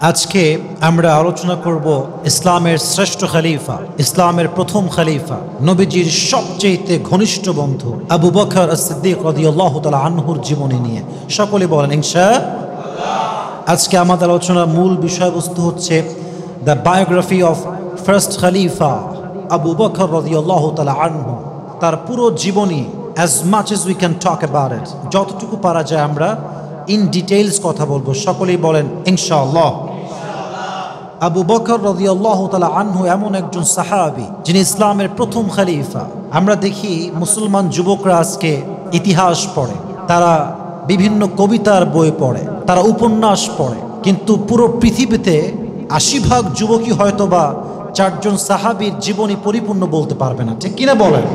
আজকে আমরা আলোচনা করব ইসলামের শ্রেষ্ঠ খলিফা, ইসলামের প্রথম খলিফা, নবীজির সবচেয়ে ঘনিষ্ঠ বন্ধু আবু বকর as-সিদ্দিক রাদিয়াল্লাহু তাআলা আনহুর জীবনী নিয়ে। সকলে বলেন ইনশাআল্লাহ। আজকে আমাদের আলোচনার মূল বিষয়বস্তু হচ্ছে the biography of first Khalifa Abu Bakr রাদিয়াল্লাহু তাআলা আনহু, তার পুরো জীবনী as much as we can talk about it, যতটুকু পারা যায় আমরা ইন ডিটেইলস কথা বলবো। সকলেই বলেন ইনশাআল্লাহ। আবু বকর রাদিয়াল্লাহু তাআলা আনহু এমন একজন সাহাবী যিনি ইসলামের প্রথম খলিফা। আমরা দেখি মুসলমান যুবকরা আজকে ইতিহাস পড়ে, তারা বিভিন্ন কবিতার বই পড়ে, তারা উপন্যাস পড়ে, কিন্তু পুরো পৃথিবীতে ৮০% যুবকই হয়তোবা চারজন সাহাবীর জীবনী পরিপূর্ণ বলতে পারবে না, ঠিক কিনা বলেন?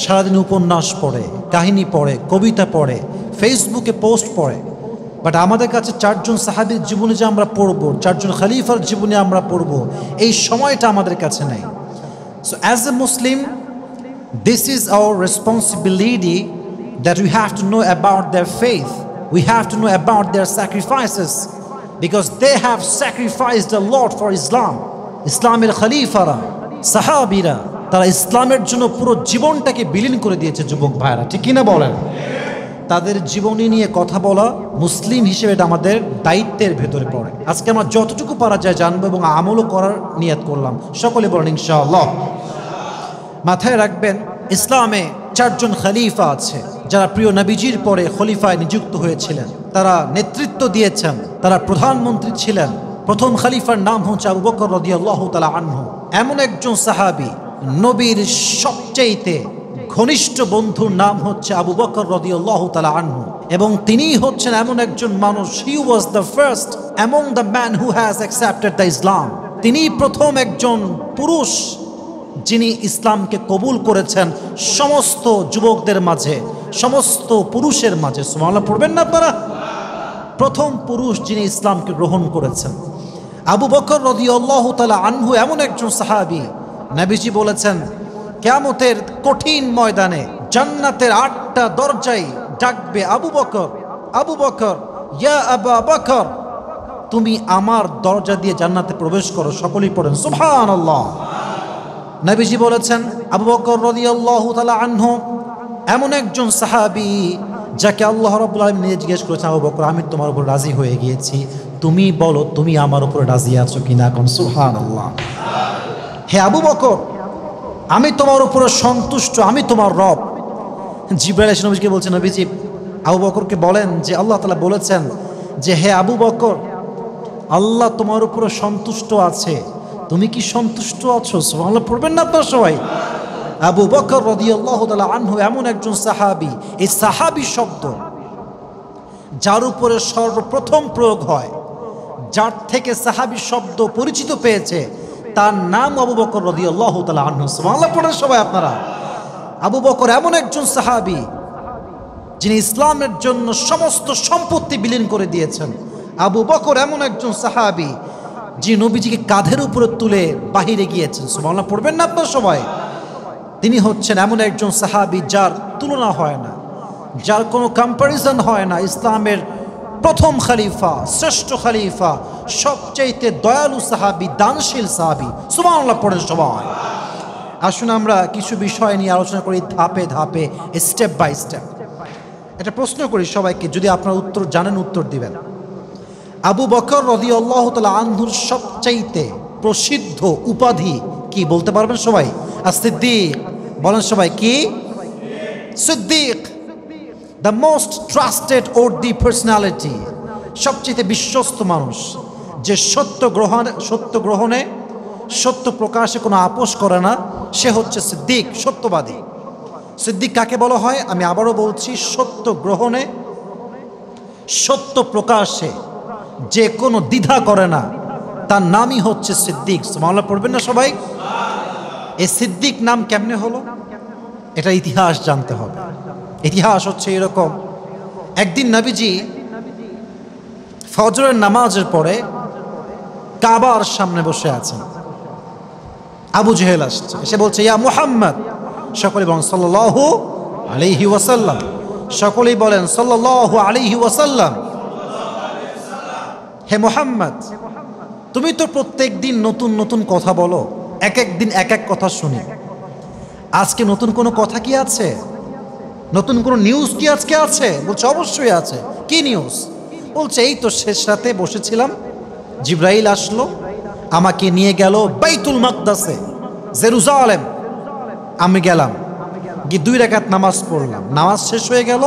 সারাদিন উপন্যাস পড়ে, কাহিনী পড়ে, কবিতা পড়ে, ফেসবুকে পোস্ট পড়ে, বাট আমাদের কাছে চারজন সাহাবীর জীবনী যে আমরা পড়বো, চারজন খলিফার জীবনী আমরা পড়বো, এই সময়টা আমাদের কাছে নেই। So as a Muslim, this is our responsibility that we have to know about their faith, we have to know about their sacrifices, because they have sacrificed a lot for Islam. ইসলামের খলিফারা, সাহাবীরা, তারা ইসলামের জন্য পুরো জীবনটাকে বিলীন করে দিয়েছে যুবক ভাইরা, ঠিক কিনা বলেন? তাদের জীবনী নিয়ে কথা বলা মুসলিম হিসেবে এটা আমাদের দায়িত্বের ভেতরে পড়ে। আজকে আমরা যতটুকু পারা যায় জানবো এবং আমলও করার নিয়ত করলাম। সকলে বলেন ইনশাআল্লাহ। মাথায় রাখবেন, ইসলামে চারজন খলিফা আছে যারা প্রিয় নবীজির পরে খলিফায় নিযুক্ত হয়েছিলেন, তারা নেতৃত্ব দিয়েছেন, তারা প্রধানমন্ত্রী ছিলেন। প্রথম খলিফার নাম হচ্ছে আবু বকর রাদিয়াল্লাহু তাআলা আনহু। এমন একজন সাহাবী, নবীর সবচেয়ে ঘনিষ্ঠ বন্ধুর নাম হচ্ছে আবু বকর রাদিয়াল্লাহু তাআলা আনহু, এবং তিনিই হচ্ছেন এমন একজন মানুষ, he was the first among the man who has accepted the Islam. তিনি প্রথম একজন পুরুষ যিনি ইসলামকে কবুল করেছেন সমস্ত যুবকদের মাঝে, সমস্ত পুরুষের মাঝে। সুবহানাল্লাহ পড়বেন না আপনারা? প্রথম পুরুষ যিনি ইসলামকে গ্রহণ করেছেন আবু বকর রাদিয়াল্লাহু তাআলা আনহু এমন একজন সাহাবী, নবীজি বলেছেন কিয়ামতের কঠিন ময়দানে জান্নাতের ৮টা দরজায় ডাকবে আবু বকর, আবু বকর, ইয়া আবু বকর, তুমি আমার দরজা দিয়ে জান্নাতে প্রবেশ করো। সকলেই পড়েন সুবহানাল্লাহ। নবীজি বলেছেন আবু বকর রাদিয়াল্লাহু তাআলা আনহু এমন একজন সাহাবী যাকে আল্লাহ রাব্বুল আলামিন নিজে জিজ্ঞেস করেছেন, আবু বকর, আমি তোমার উপর রাজি হয়ে গিয়েছি, তুমি বলো তুমি আমার উপর রাজি আছো কিনা? কোন সুবহানাল্লাহ। হে আবু বকর, আমি তোমার উপরে সন্তুষ্ট, আমি তোমার রব। জিবরাইল এসে নবীকে বলছেন, নবীজি আবু বকরকে বলেন যে আল্লাহ তাআলা বলেছেন যে হে আবু বকর, আল্লাহ তোমার উপরে সন্তুষ্ট আছে, তুমি কি সন্তুষ্ট আছো? সুবহানাল্লাহ পড়বেন না আপনারা সবাই? আবু বকর রাদিয়াল্লাহু তাআলা আনহু এমন একজন সাহাবী, এই সাহাবী শব্দ যার উপরে সর্বপ্রথম প্রয়োগ হয়, যার থেকে সাহাবী শব্দ পরিচিত পেয়েছে, তার নাম আবু বকর রাদিয়াল্লাহু তাআলা আনহু। সুবহানাল্লাহ পড়েন সবাই আপনারা। আবু বকর এমন একজন সাহাবী যিনি ইসলামের জন্য সমস্ত সম্পত্তি বিলীন করে দিয়েছেন। আবু বকর এমন একজন সাহাবী যিনি নবীজিকে কাঁধের উপরে তুলে বাহিরে গিয়েছেন। সুবহানাল্লাহ পড়বেন না আপনারা সবাই? তিনি হচ্ছেন এমন একজন সাহাবী যার তুলনা হয় না, যার কোনো কম্প্যারিজন হয় না। ইসলামের প্রথম খলিফা, শ্রেষ্ঠ খলিফা, সবচাইতে দয়ালু সাহাবী, দানশীল সাহাবী। সুবহানাল্লাহ পড়েন সবাই। আসুন আমরা কিছু বিষয় নিয়ে আলোচনা করি ধাপে ধাপে, স্টেপ বাই স্টেপ। একটা প্রশ্ন করি সবাইকে, যদি আপনারা উত্তর জানেন উত্তর দিবেন। আবু বকর রাদিয়াল্লাহু তাআলা আনহুর সবচাইতে প্রসিদ্ধ উপাধি কি বলতে পারবেন সবাই? as-সিদ্দিক। বলেন সবাই, কি? Siddique, the most trusted worthy personality, সবচেয়ে বিশ্বস্ত মানুষ, যে সত্য গ্রহণে সত্য প্রকাশে কোনো আপোষ করে না, সে হচ্ছে সিদ্দিক, সত্যবাদী। সিদ্দিক কাকে বলা হয়? আমি আবারও বলছি, সত্য গ্রহণে সত্য প্রকাশে যে কোনো দ্বিধা করে না, তার নামই হচ্ছে সিদ্দিক। সুবহানাল্লাহ পড়বেন না সবাই? এই সিদ্দিক নাম কেমনে হলো, এটা ইতিহাস জানতে হবে। ইতিহাস হচ্ছে এরকম, একদিন নবীজি ফজরের নামাজের পরে কাবার সামনে বসে আছেন। আবু জেহেল আসছে, এসে বলছে ইয়া মুহাম্মদ। সকলে বলেন সাল্লাল্লাহু আলাইহি ওয়াসাল্লাম। সকলেই বলেন সাল্লাল্লাহু আলাইহি ওয়াসাল্লাম। হে মুহাম্মদ, তুমি তো প্রত্যেক দিন নতুন নতুন কথা বলো, এক এক দিন এক এক কথা শুনি। আজকে নতুন কোনো কথা কি আছে? নতুন কোনো নিউজ কি আজকে আছে? বলছে অবশ্যই আছে। কি নিউজ? বলছে এই তো শেষ রাতে বসেছিলাম, জিব্রাইল আসলো, আমাকে নিয়ে গেল বাইতুল মাকদাসে, জেরুজালেম। আমি গেলাম, গিয়ে 2 রাকাত নামাজ পড়লাম, নামাজ শেষ হয়ে গেল,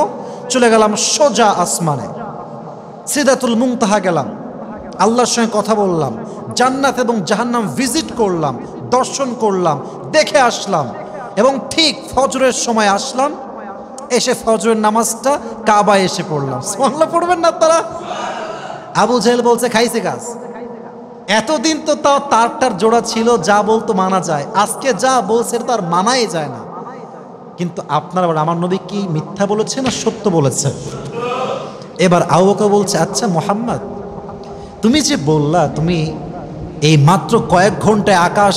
চলে গেলাম সোজা আসমানে, সিদরাতুল মুনতাহা গেলাম, আল্লাহর সঙ্গে কথা বললাম, জান্নাত এবং জাহান্নাম ভিজিট করলাম, দর্শন করলাম, দেখে আসলাম, এবং ঠিক ফজরের সময় আসলাম, এসে ফজরের নামাজটা কাবায় এসে পড়লাম। সুবহানাল্লাহ পড়বেন না তারা? আবু জেহেল বলছে খাইছে গাছ। এতদিন তো তাও তার জোড়া ছিল, যা বলতো মানা যায়, আজকে যা বলছে তার মানাই যায় না। কিন্তু আপনারা আমার নবী কি মিথ্যা বলেছে না সত্য বলেছে? এবার আবু বকর বলছে, আচ্ছা মুহাম্মদ, তুমি যে বললা তুমি এই মাত্র কয়েক ঘন্টায় আকাশ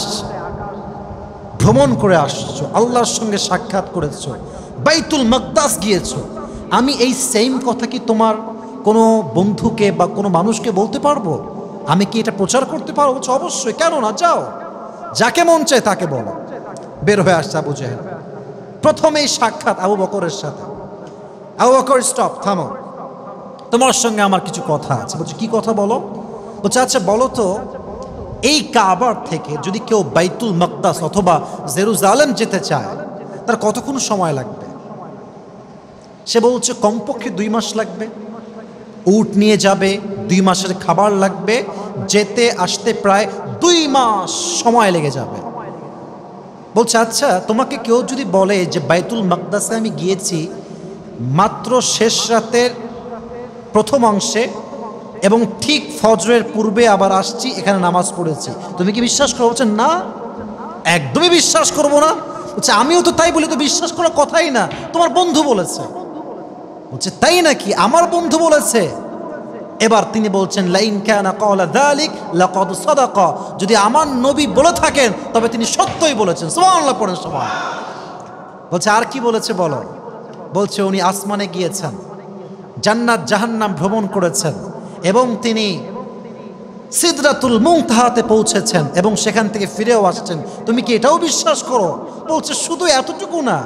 ভ্রমণ করে আসছো, আল্লাহর সঙ্গে সাক্ষাৎ করেছো, বাইতুল মাকদাস গিয়েছো, আমি এই সেম কথা কি তোমার কোনো বন্ধুকে বা কোনো মানুষকে বলতে পারবো? আমি কি এটা প্রচার করতে পারবো? বলছে অবশ্যই, কেন না, যাও, যাকে মন চায় তাকে বলো। বের হয়ে আসছে আবু জেহেল। প্রথমেই সাক্ষাৎ আবু বকরের সাথে। আবু বকর, স্টপ, থামো, তোমার সঙ্গে আমার কিছু কথা আছে। বলছে কি কথা বলো? বলছে আচ্ছা বলো তো, এই কাবার থেকে যদি কেউ বাইতুল মাকদাস অথবা জেরুজালেম যেতে চায় তার কতক্ষণ সময় লাগবে? সে বলছে কমপক্ষে 2 মাস লাগবে, উট নিয়ে যাবে, 2 মাসের খাবার লাগবে, যেতে আসতে প্রায় 2 মাস সময় লেগে যাবে। বলছে আচ্ছা তোমাকে কেউ যদি বলে যে বাইতুল মাকদাসে আমি গিয়েছি মাত্র শেষ রাতের প্রথম অংশে এবং ঠিক ফজরের পূর্বে আবার আসছি, এখানে নামাজ পড়েছি, তুমি কি বিশ্বাস করো? বলছে না, একদমই বিশ্বাস করবো না। বলছে আমিও তো তাই বলি, তো বিশ্বাস করার কথাই না, তোমার বন্ধু বলেছে। বলছে তাই নাকি? আমার বন্ধু বলেছে? এবার তিনি বলছেন লাইন কানা ক্বালা যালিক লাকাদ সাদাকা, যদি আমার নবী বলে থাকেন তবে তিনি সত্যই বলেছেন। সুবহানাল্লাহ পড়েন সবাই। বলছে আর কি বলেছে বলো? বলছে উনি আসমানে গিয়েছেন, জান্নাত জাহান্নাম ভ্রমণ করেছেন, এবং তিনি সিদরাতুল মুনতাহাতে পৌঁছেছেন এবং সেখান থেকে ফিরেও আসছেন। তুমি কি এটাও বিশ্বাস করো? বলছে শুধু এতটুকু না,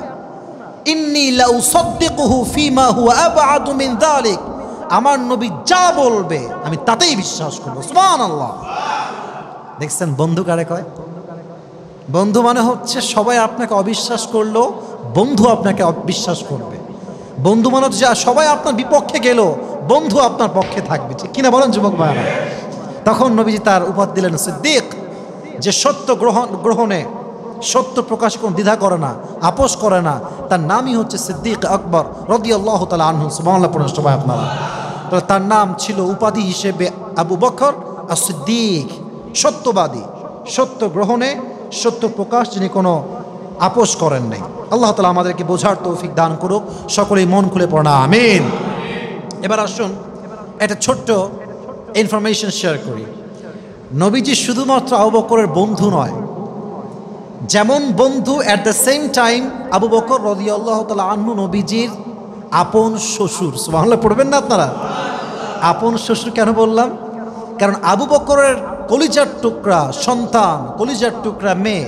ইন্নী লা উসাদ্দিকুহু ফীমা হুয়া আবআদু মিন যালিক, আমার নবী যা বলবে আমি তাতেই বিশ্বাস করব। সুবহানাল্লাহ। দেখছেন বন্ধু কারে কয়? বন্ধু মানে হচ্ছে সবাই আপনাকে অবিশ্বাস করলো, বন্ধু আপনাকে অবিশ্বাস করবে। বন্ধু মানে হচ্ছে সবাই আপনার বিপক্ষে গেল, বন্ধু আপনার পক্ষে থাকবে। ঠিক কিনা বলেন যুবক ভাইরা? তখন নবীজি তার উপাধি দিলেন সিদ্দিক, যে সত্য গ্রহণে, সত্য প্রকাশ কোনো দ্বিধা করে না, আপোষ করে না, তার নামই হচ্ছে সিদ্দিক আকবর রাদিয়াল্লাহু তাআলা আনহু। সুবহানাল্লাহ পড়েন সবাই আপনারা। তাহলে তার নাম ছিল উপাধি হিসেবে আবু বকর as-সিদ্দিক, সত্যবাদী, সত্য গ্রহণে, সত্য প্রকাশ, যিনি কোনো আপোষ করেন নাই। আল্লাহ তাআলা আমাদেরকে বোঝার তৌফিক দান করুক, সকলেই মন খুলে পড়া আমিন। এবার আসুন একটা ছোট্ট ইনফরমেশন শেয়ার করি। নবীজি শুধুমাত্র আবু বকরের বন্ধু নয়, যেমন বন্ধু at the same time Abu Bakr রাদিয়াল্লাহু তাআলা আনহু নবীজির আপন শ্বশুর। সুবহানাল্লাহ পড়বেন না আপনারা? আপন শ্বশুর কেন বললাম? কারণ আবু বকরের কলিজার টুকরা সন্তান, কলিজার টুকরা মেয়ে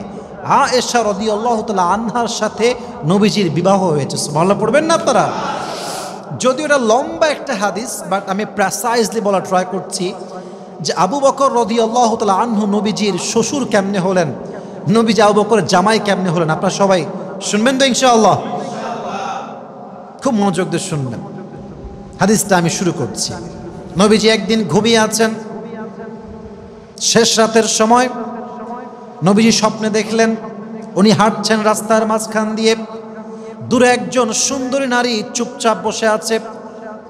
আয়েশা রাদিয়াল্লাহু তাআলা আনহার সাথে নবীজির বিবাহ হয়েছে। সুবহানাল্লাহ পড়বেন না আপনারা? যদিও এটা লম্বা একটা হাদিস, বাট আমি প্রেসাইজলি বলা ট্রাই করছি যে আবু বকর রাদিয়াল্লাহু তাআলা আনহু নবীজির শ্বশুর কেমনে হলেন, নবীজি আবু বকরের জামাই কেমনে হলেন, আপনারা সবাই শুনবেন তো ইনশাআল্লাহ? খুব মনোযোগ দিয়ে শুনবেন। হাদিসটা আমি শুরু করছি। নবীজি একদিন ঘুমিয়ে আছেন, শেষ রাতের সময় নবীজি স্বপ্নে দেখলেন উনি হাঁটছেন রাস্তার মাঝখান দিয়ে, দূরে একজন সুন্দরী নারী চুপচাপ বসে আছে,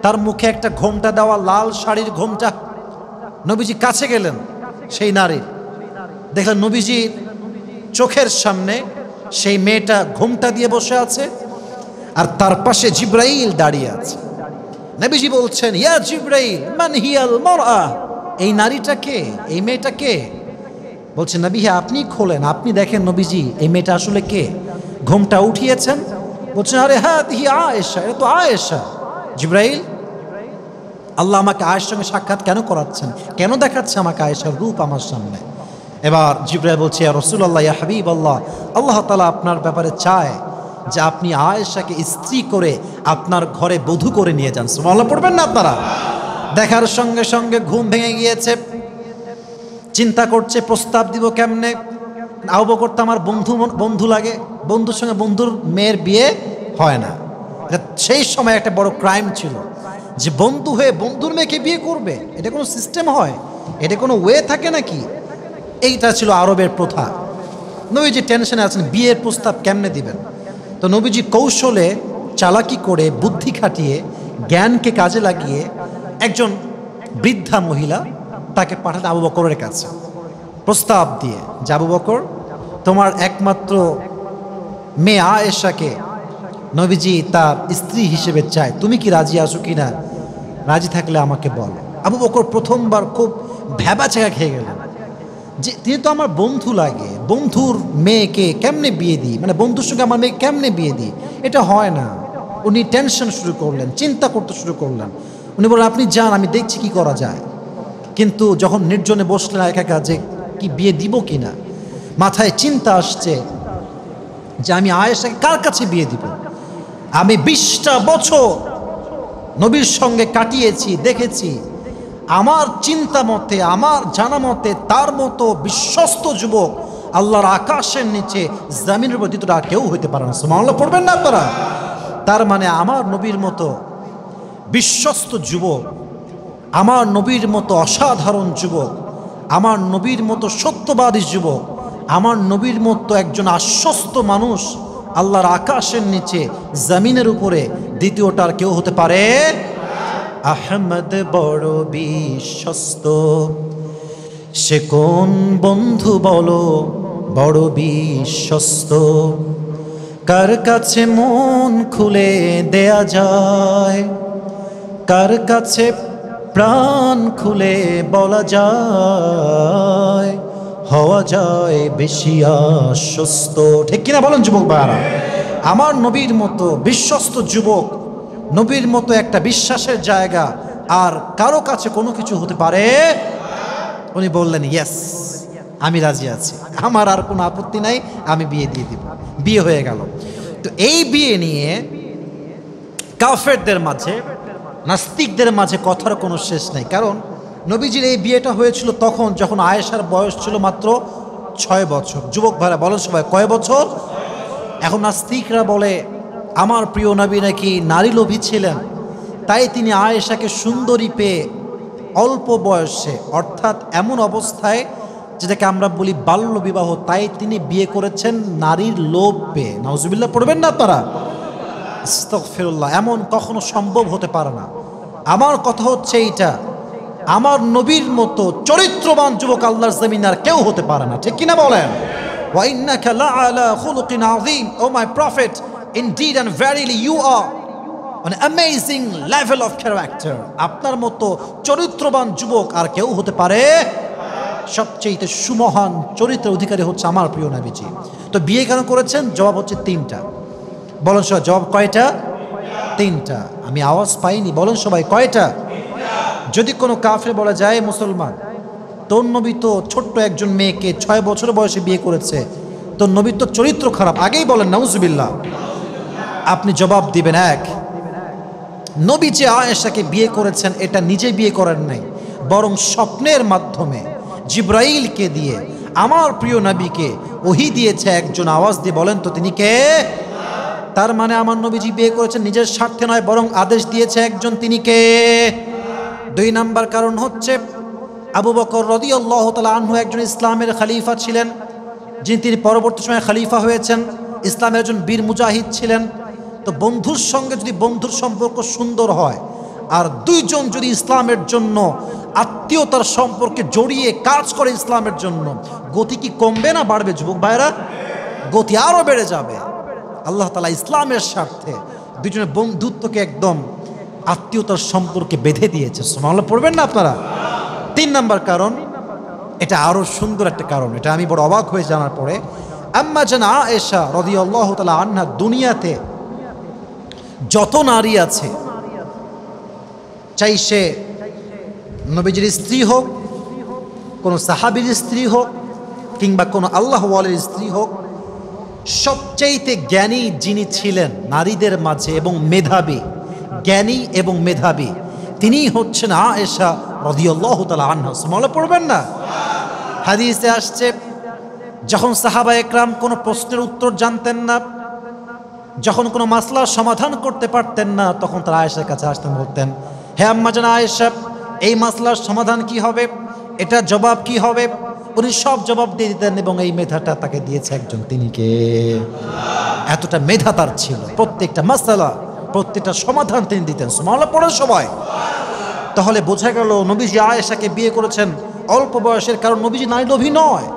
তার মুখে একটা ঘোমটা দেওয়া লাল শাড়ির ঘোমটা। নবীজি কাছে গেলেন সেই নারীর, দেখলেন নবীজির চোখের সামনে সেই মেয়েটা ঘোমটা দিয়ে বসে আছে, আর তার পাশে জিব্রাইল দাঁড়িয়ে আছে। নবীজি বলছেন ইয়া জিব্রাইল মান হিয়াল মারআ, এই নারীটা কে, এই মেয়েটা কে? বলছেন নবী হ্যাঁ আপনি খোলেন, আপনি দেখেন নবীজি এই মেয়েটা আসলে কে। ঘোমটা উঠিয়েছেন, বলছেন আরে হ্যাঁ আয়েশা, এটা তো আয়েশা। জিব্রাইল আল্লাহ আমাকে আয়েশার সঙ্গে সাক্ষাৎ কেন করাচ্ছেন, কেন দেখাচ্ছে আমাকে আয়েশার রূপ আমার সামনে? এবার জিবরাইল বলছে, ইয়া রাসূলুল্লাহ, ইয়া হাবিবাল্লাহ, আল্লাহ তাআলা আপনার ব্যাপারে চায় যে আপনি আয়েশাকে স্ত্রী করে আপনার ঘরে বধূ করে নিয়ে যান। সুবহানাল্লাহ পড়বেন না আপনারা? দেখার সঙ্গে সঙ্গে ঘুম ভেঙে গিয়েছে, চিন্তা করছে প্রস্তাব দিব কেমনে। আবু বকর তো আমার বন্ধু লাগে, বন্ধুর সঙ্গে বন্ধুর মেয়ের বিয়ে হয় না। সেই সময় একটা বড় ক্রাইম ছিল যে বন্ধু হয়ে বন্ধুর মেয়েকে বিয়ে করবে, এটা কোনো সিস্টেম হয়? এটা কোনো ওয়ে থাকে নাকি? এইটা ছিল আরবের প্রথা। নবীজি টেনশনে আছেন, বিয়ের প্রস্তাব কেমনে দিবেন। তো নবীজি কৌশলে চালাকি করে বুদ্ধি খাটিয়ে জ্ঞানকে কাজে লাগিয়ে একজন বৃদ্ধা মহিলা তাকে পাঠালেন আবু বকরের কাছে প্রস্তাব দিয়ে যে আবু বকর, তোমার একমাত্র মেয়ে আয়েশাকে নবীজি তার স্ত্রী হিসেবে চায়, তুমি কি রাজি আছো কি না? রাজি থাকলে আমাকে বলো। আবু বকর প্রথমবার খুব ভ্যাবাচাকা খেয়ে গেলেন যে তিনি তো আমার বন্ধু লাগে, বন্ধুর মেয়েকে কেমনে বিয়ে দিই, মানে বন্ধুর সঙ্গে আমার মেয়ে কেমনে বিয়ে দিই, এটা হয় না। উনি টেনশন শুরু করলেন, চিন্তা করতে শুরু করলেন। উনি বললেন, আপনি যান, আমি দেখছি কি করা যায়। কিন্তু যখন নির্জনে বসলেন একা একা যে কি বিয়ে দিব কি না, মাথায় চিন্তা আসছে যে আমি আয়েশাকে কার কাছে বিয়ে দিব। আমি 20টা বছর নবীর সঙ্গে কাটিয়েছি, দেখেছি, আমার চিন্তা মতে, আমার জানা মতে তার মতো বিশ্বস্ত যুবক আল্লাহর আকাশের নিচে জমিনের উপর দ্বিতীয়টা কেউ হইতে পারে না। সুবহানাল্লাহ পড়বেন না আপনারা? তার মানে আমার নবীর মতো বিশ্বস্ত যুবক, আমার নবীর মতো অসাধারণ যুবক, আমার নবীর মতো সত্যবাদী যুবক, আমার নবীর মতো একজন আশ্বস্ত মানুষ আল্লাহর আকাশের নিচে জমিনের উপরে দ্বিতীয়টার কেউ হতে পারে? আহমদ বড় বিশ্বস্ত, সে কোন বন্ধু বলো বড় বিশ্বস্ত, কার কাছে মন খুলে দেয়া যায়, কার কাছে প্রাণ খুলে বলা যায়, হওয়া যায় বেশি আশ্বস্ত। ঠিক কিনা বলেন যুবক ভাইরা? আমার নবীর মতো বিশ্বস্ত যুবক, নবীর মতো একটা বিশ্বাসের জায়গা আর কারো কাছে কোনো কিছু হতে পারে? উনি বললেন, ইয়েস, আমি রাজি আছি, আমার আর কোনো আপত্তি নাই, আমি বিয়ে দিয়ে দিব। বিয়ে হয়ে গেল। তো এই বিয়ে নিয়ে কাফেরদের মাঝে, নাস্তিকদের মাঝে কথার কোনো শেষ নাই। কারণ নবীজির এই বিয়েটা হয়েছিল তখন যখন আয়েশার বয়স ছিল মাত্র 6 বছর। যুবক ভাইরা বলেন সবাই, কয় বছর? এখন নাস্তিকরা বলে আমার প্রিয় নবী নাকি নারী লোভী ছিলেন, তাই তিনি আয়েশাকে সুন্দরী পেয়ে অল্প বয়সে, অর্থাৎ এমন অবস্থায় যেটাকে আমরা বলি বাল্য বিবাহ, তাই তিনি বিয়ে করেছেন নারীর লোভ পেয়ে। নাউজুবিল্লাহ পড়বেন না আপনারা? আস্তাগফিরুল্লাহ, এমন কখনো সম্ভব হতে পারে না। আমার কথা হচ্ছে এইটা, আমার নবীর মতো চরিত্রবান যুবক আল্লাহর জমিনে আর কেউ হতে পারে না। ঠিক কিনা বলেন? ওয়া ইন্নাকা লাআলা খুলুকিন আযীম, O my prophet, indeed and verily you are an amazing level of character। আপনার মতো চরিত্রবান যুবক আর কেউ হতে পারে? সবচেয়ে সুমহান চরিত্রের অধিকারী হচ্ছে আমার প্রিয় নবীজি। তো বিয়ে কেন করেছেন? জবাব হচ্ছে 3টা। বলেন সবাই, জবাব কয়টা? 3টা। আমি আওয়াজ পাইনি, বলেন সবাই কয়টা? যদি কোনো কাফের বলা যায়, মুসলমান, তোর নবী তো ছোট্ট একজন মেয়েকে 6 বছর বয়সে বিয়ে করেছে, তোর নবীর তো চরিত্র খারাপ, আগেই বলেন নাউজুবিল্লাহ। আপনি জবাব দিবেন, এক, নবী যে আয়েশাকে বিয়ে করেছেন এটা নিজে বিয়ে করেন নাই, বরং স্বপ্নের মাধ্যমে জিব্রাইলকে দিয়ে আমার প্রিয় নবীকে ওহী দিয়েছে একজন। আওয়াজ দিয়ে বলেন তো তিনি কে? তার মানে আমার নবীজি বিয়ে করেছেন নিজের স্বার্থে নয়, বরং আদেশ দিয়েছে একজন, তিনি কে? 2 নাম্বার কারণ হচ্ছে আবু বকর রাদিয়াল্লাহু তাআলা আনহু একজন ইসলামের খলিফা ছিলেন, তিনি পরবর্তী সময়ে খলিফা হয়েছেন, ইসলামের একজন বীর মুজাহিদ ছিলেন। তো বন্ধুর সঙ্গে যদি বন্ধুর সম্পর্ক সুন্দর হয় আর 2 জন যদি ইসলামের জন্য আত্মীয়তার সম্পর্কে জড়িয়ে কাজ করে ইসলামের জন্য, গতি কি কমবে না বাড়বে যুবক ভাইরা? গতি আরও বেড়ে যাবে। আল্লাহ তাআলা ইসলামের স্বার্থে 2 জনের বন্ধুত্বকে একদম আত্মীয়তার সম্পর্কে বেঁধে দিয়েছে। সুবহানাল্লাহ পড়বেন না আপনারা? 3 নাম্বার কারণ, এটা আরও সুন্দর একটা কারণ, এটা আমি বড় অবাক হয়ে জানার পরে। আম্মা জান আয়েশা রাদিয়াল্লাহু তাআলা আনহা দুনিয়াতে যত নারী আছে, চাই সে নবীজির স্ত্রী হোক, কোনো সাহাবীর স্ত্রী হোক, কিংবা কোনো আল্লাহ ওয়ালির স্ত্রী হোক, সবচাইতে জ্ঞানী যিনি ছিলেন নারীদের মাঝে এবং মেধাবী, জ্ঞানী এবং মেধাবী, তিনিই হচ্ছেন আয়েশা রাদিয়াল্লাহু তাআলা আনহা। সুবহানাল্লাহ পড়বেন না? হাদিসে আসছে, যখন সাহাবা একরাম কোনো প্রশ্নের উত্তর জানতেন না, যখন কোনো মাসলার সমাধান করতে পারতেন না, তখন তারা আয়েশার কাছে আসতেন, বলতেন, হে আম্মা জান আয়েশা, এই মাসলার সমাধান কি হবে, এটা জবাব কি হবে? উনি সব জবাব দিয়ে দিতেন, এবং এই মেধাটা তাকে দিয়েছে একজন, তিনি কে? এতটা মেধা তার ছিল। প্রত্যেকটা মাসলা, প্রত্যেকটা সমাধান তিনি দিতেন। সুবহানাল্লাহ পড়ার সময়। তাহলে বোঝা গেল নবীজি আয়েশাকে বিয়ে করেছেন অল্প বয়সের, কারণ নবীজি নারী লোভী নয়,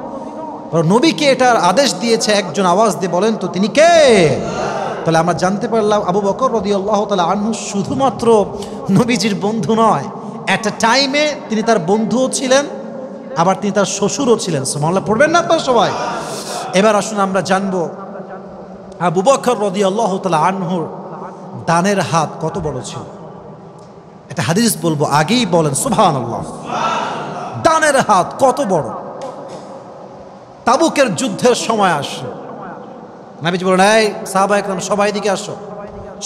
নবীকে এটার আদেশ দিয়েছে একজন। আওয়াজ দিয়ে বলেন তো তিনি কে? তাহলে আমরা জানতে পারলাম আবু বকর রাদিয়াল্লাহু তাআলা আনহু শুধুমাত্র নবীজির বন্ধু নয়, এট এ টাইমে তিনি তার বন্ধুও ছিলেন, আবার তিনি তার শ্বশুরও ছিলেন। সুবহানাল্লাহ পড়বেন না আপনারা সবাই? এবার আসুন আমরা জানবো আবু বকর রাদিয়াল্লাহু তাআলা আনহুর দানের হাত কত বড় ছিল। একটা হাদিস বলবো, আগেই বলেন সুবহানাল্লাহ। দানের হাত কত বড়। তাবুকের যুদ্ধের সময় আসে, নবীজি বলেন, এই সাহাবা একরাম সবাই দিকে আসো।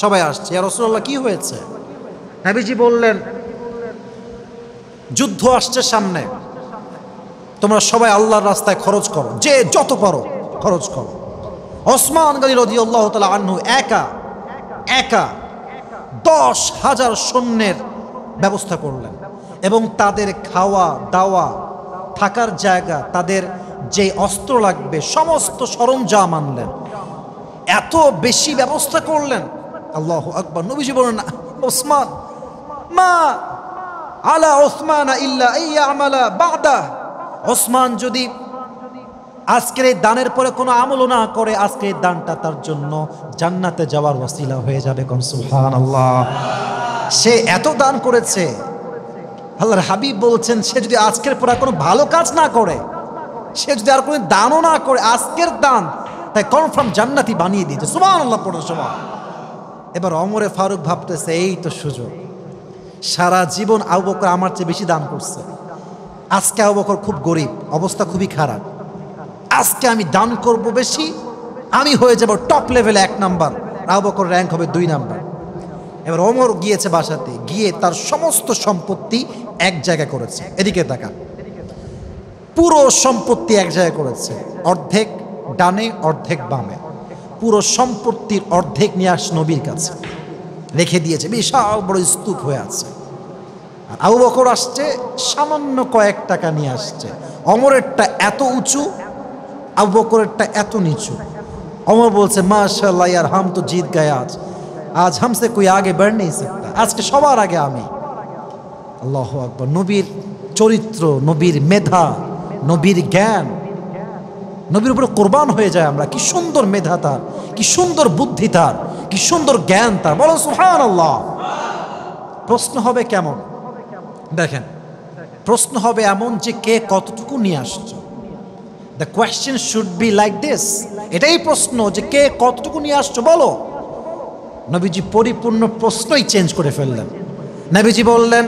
সবাই আসছে। ইয়া রাসূলুল্লাহ কি হয়েছে? নবীজি বললেন, যুদ্ধ আসছে সামনে, তোমরা সবাই আল্লাহর রাস্তায় খরচ করো, যে যত পারো খরচ করো। ওসমান গনি রাদিয়াল্লাহু তাআলা আনহু একা 10,000 সৈন্যের ব্যবস্থা করলেন, এবং তাদের খাওয়া দাওয়া, থাকার জায়গা, তাদের যে অস্ত্র লাগবে সমস্ত সরঞ্জাম আনলেন। এত বেশি ব্যবস্থা করলেন। আল্লাহু আকবার। নবীজি বলেন, ওসমান, মা আলা ওসমান ইল্লা আইয়ামালা বাদা। ওসমান যদি আজকের এই দানের পরে কোনো আমলও না করে, আজকের এই দানটা তার জন্য জান্নাতে যাওয়ার ওয়াসিলা হয়ে যাবে। কোন সুবহানাল্লাহ। সে এত দান করেছে, আল্লাহর হাবিব বলছেন, সে যদি আজকের পরে কোনো ভালো কাজ না করে, সে যদি আর কোনো দানও না করে, আজকের দান তাই কনফার্ম জান্নাতি বানিয়ে দিয়েছে। সুবহানাল্লাহ পড়ার সময়। এবার ওমরে ফারুক ভাবতেছে, এই তো সুযোগ, সারা জীবন আবু বকর আমার চেয়ে বেশি দান করছে, আজকে আবু বকর খুব গরিব, অবস্থা খুবই খারাপ, আজকে আমি দান করব বেশি, আমি হয়ে যাব টপ লেভেলে 1 নাম্বার, আবু বকর র্যাঙ্ক হবে 2 নাম্বার। এবার ওমর গিয়েছে বাসাতে, গিয়ে তার সমস্ত সম্পত্তি এক জায়গায় করেছে। এদিকে তাকান, পুরো সম্পত্তি এক জায়গায় করেছে, অর্ধেক ডানে অর্ধেক বামে, পুরো সম্পত্তির অর্ধেক নিয়ে আস নবীর কাছে রেখে দিয়েছে, বিশাল বড় স্তূপ হয়ে আছে। আর আবু বকর আসছে সামান্য কয়েক টাকা নিয়ে আসছে। ওমরেরটা এত উঁচু, আবু বকরেরটা এত নিচু। ওমর বলছে, মাশাআল্লাহ ইয়ার, হাম তো জিত গয়ে আজ হামসে কোই আগে बढ़ नहीं सकता, আজকে সবার আগে আমি। আল্লাহু আকবার। নবীর চরিত্র, নবীর মেধা, নবীর জ্ঞান, নবীর উপরে কোরবান হয়ে যায় আমরা। কি সুন্দর মেধা তার, কি সুন্দর বুদ্ধি তার, কি সুন্দর জ্ঞান তার। বলো সুবহানাল্লাহ। প্রশ্ন হবে কেমন? দেখেন, প্রশ্ন হবে এমন যে কে কতটুকু নিয়ে আসছো। The question should be like this. এটাই প্রশ্ন যে কে কতটুকু নিয়ে আসছো বলো। নবীজি পরিপূর্ণ প্রশ্নই চেঞ্জ করে ফেললেন। নবীজি বললেন,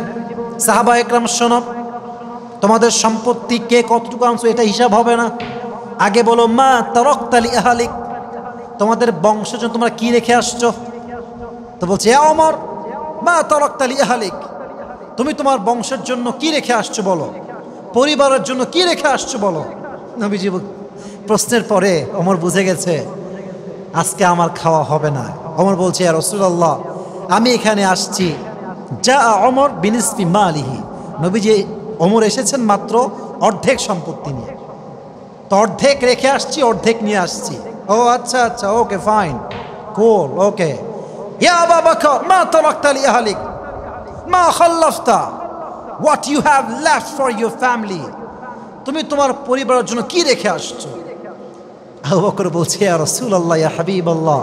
সাহাবা একরাম শোনো, তোমাদের সম্পত্তি কে কতটুকু আনছো এটা হিসাব হবে না, আগে বলো মা তারাকতা লি আহলিক, তোমাদের বংশের জন্য তোমরা কি রেখে আসছো। তো বলছে, এ ওমর, মা তারাকতা লি আহলিক, তুমি তোমার বংশের জন্য কি রেখে আসছো বলো, পরিবারের জন্য কি রেখে আসছো বলো। নবীজি প্রশ্নের পরে ওমর বুঝে গেছে আজকে আমার খাওয়া হবে না। ওমর বলছে, ইয়া রাসূলুল্লাহ, আমি এখানে আসছি, যা ওমর বিনিসফি মালিহি, নবীজি ওমর এসেছেন মাত্র অর্ধেক সম্পত্তি নিয়ে, তো অর্ধেক রেখে আসছি, অর্ধেক নিয়ে আসছি। ও আচ্ছা আচ্ছা, ওকে ফাইন, কুল, ওকে। ইয়া আবু বকর, মা তারাকতা লি আহলিক, মা খাল্লাফতা, what you have left for your family, তুমি তোমার পরিবারের জন্য কি রেখে আসছো। আবু বকর বলছে, ইয়া রাসূলুল্লাহ, ইয়া হাবিবাল্লাহ,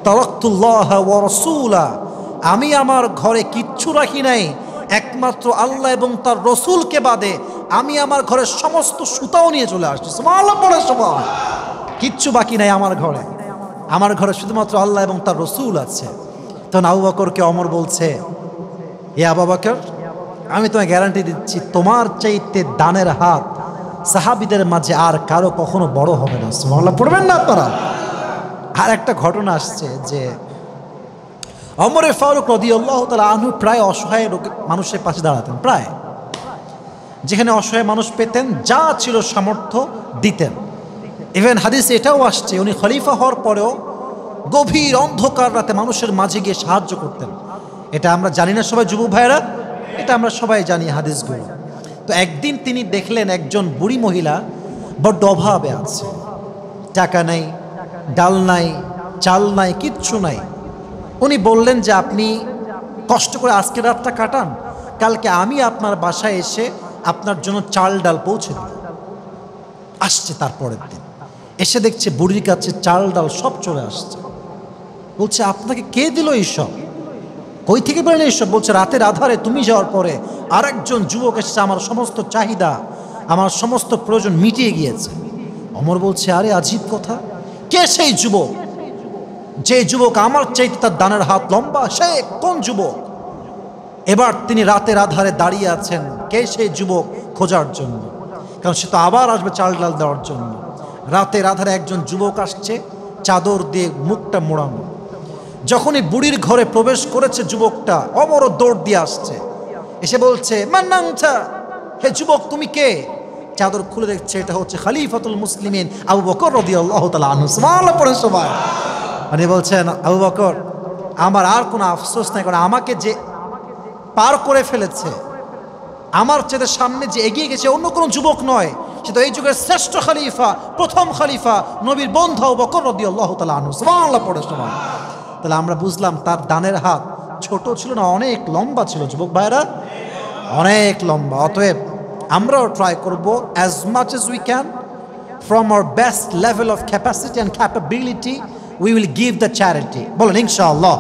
তারাকতুল্লাহ ওয়া রাসূলা, আমি আমার ঘরে কিচ্ছু রাখি নাই, একমাত্র আল্লাহ এবং তার রসুলকে বাদে আমি আমার ঘরের সমস্ত সুতাও নিয়ে চলে আসছি। সুবহানাল্লাহ পড়ার সময় কিচ্ছু বাকি নাই আমার ঘরে, আমার ঘরে শুধুমাত্র আল্লাহ এবং তার রসুল আছে। তখন আবু বকরকে ওমর বলছে, ইয়া আবু বকর, আমি তোমায় গ্যারান্টি দিচ্ছি তোমার চাইতে দানের হাত সাহাবীদের মাঝে আর কারো কখনো বড় হবে না। সুবহানাল্লাহ পড়বেন না আপনারা? আর একটা ঘটনা আসছে যে ওমরে ফারুক রাদিয়াল্লাহু তাআলা আনহু প্রায় অসহায় মানুষের পাশে দাঁড়াতেন, প্রায় যেখানে অসহায় মানুষ পেতেন যা ছিল সামর্থ্য দিতেন। ইভেন হাদিসে এটাও আসছে উনি খলিফা হওয়ার পরেও গভীর অন্ধকার রাতে মানুষের মাঝে গিয়ে সাহায্য করতেন। এটা আমরা জানি না সবাই যুবক ভাইয়েরা? এটা আমরা সবাই জানি হাদিসগুলো। তো একদিন তিনি দেখলেন একজন বুড়ি মহিলা বড্ড অভাবে আছে, টাকা নাই, ডাল নাই, চাল নাই, কিচ্ছু নাই। উনি বললেন যে আপনি কষ্ট করে আজকে রাতটা কাটান, কালকে আমি আপনার বাসায় এসে আপনার জন্য চাল ডাল পৌঁছে দেব। আসছে তারপরের দিন, এসে দেখছে বুড়ির কাছে চাল ডাল সব চলে আসছে। বলছে আপনাকে কে দিল এইসব, কই থেকে পেলেন এইসব? বলছে রাতের আধারে তুমি যাওয়ার পরে আর একজন যুবক এসেছে, আমার সমস্ত চাহিদা, আমার সমস্ত প্রয়োজন মিটিয়ে গিয়েছে। ওমর বলছে আরে আজীব কথা, কে সেই যুবক? যে যুবক আমার চাইতে তার দানের হাত লম্বা, সে কোন যুবক? এবার তিনি রাতের আধারে দাঁড়িয়ে আছেন, কে সেই যুবক খোঁজার জন্য, কারণ সে তো আবার আসবে চাল ডাল দেওয়ার জন্য। রাতের আধারে একজন যুবক আসছে, চাদর দিয়ে মুখটা মোড়ানো। যখনই বুড়ির ঘরে প্রবেশ করেছে যুবকটা, অমর দৌড় দিয়ে আসছে, এসে বলছে মান্নাংছা, হে যুবক তুমি কে? চাদর খুলে দেখছে এটা হচ্ছে খলিফাতুল মুসলিমিন আবু বকর রাদিয়াল্লাহু তাআলা আনহু। সুবহানাল্লাহ পড়েন সবাই। মানে বলছেন আবু বকর, আমার আর কোনো আফসোস নাই, কারণ আমাকে যে পার করে ফেলেছে, আমার চেয়ে সামনে যে এগিয়ে গেছে অন্য কোনো যুবক নয়, সে তো এই যুগের শ্রেষ্ঠ খলিফা, প্রথম খলিফা, নবীর বন্ধু আবু বকর রাদিয়াল্লাহু তাআলা আনহু। সুবহানাল্লাহ পড়ে সবাই। তাহলে আমরা বুঝলাম তার দানের হাত ছোট ছিল না, অনেক লম্বা ছিল যুবক ভাইরা, অনেক লম্বা। অতএব আমরাও ট্রাই করব as much as we can from our best level of capacity and capability we will give the charity. বলেন ইনশাআল্লাহ।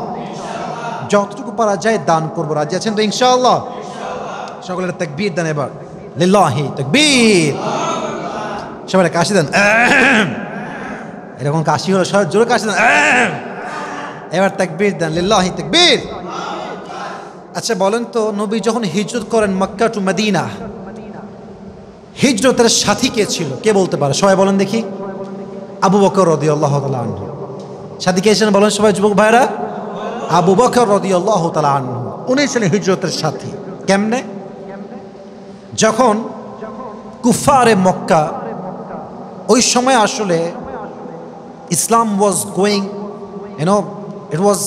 যতটুকু পারা যায় দান করবো। রাজি আছেন তো ইনশাআল্লাহ? সকলের তাকবীর দেন এবার, লিল্লাহি তাকবীর। সবাই কাশি দেন, এরকম কাশি হলো সবাই জোরে কাশি দেন। এবার তাকবীর দেন, লিল্লাহি তাকবীর। আচ্ছা বলেন তো, নবী যখন হিজরত করেন মক্কা টু মদিনা, হিজরতের সাথী কে ছিল? কে বলতে পারে? সবাই বলেন দেখি। আবু বকর রাদিয়াল্লাহু তাআলা আনহু। সাথী কে ছিলেন বলেন সবাই যুবক ভাইরা? আবু বকর রাদিয়াল্লাহু তাআলা আনহু, উনি ছিলেন হিজরতের সাথী। কেমনে? যখন কুফারে মক্কা, ওই সময় আসলে Islam was going, it was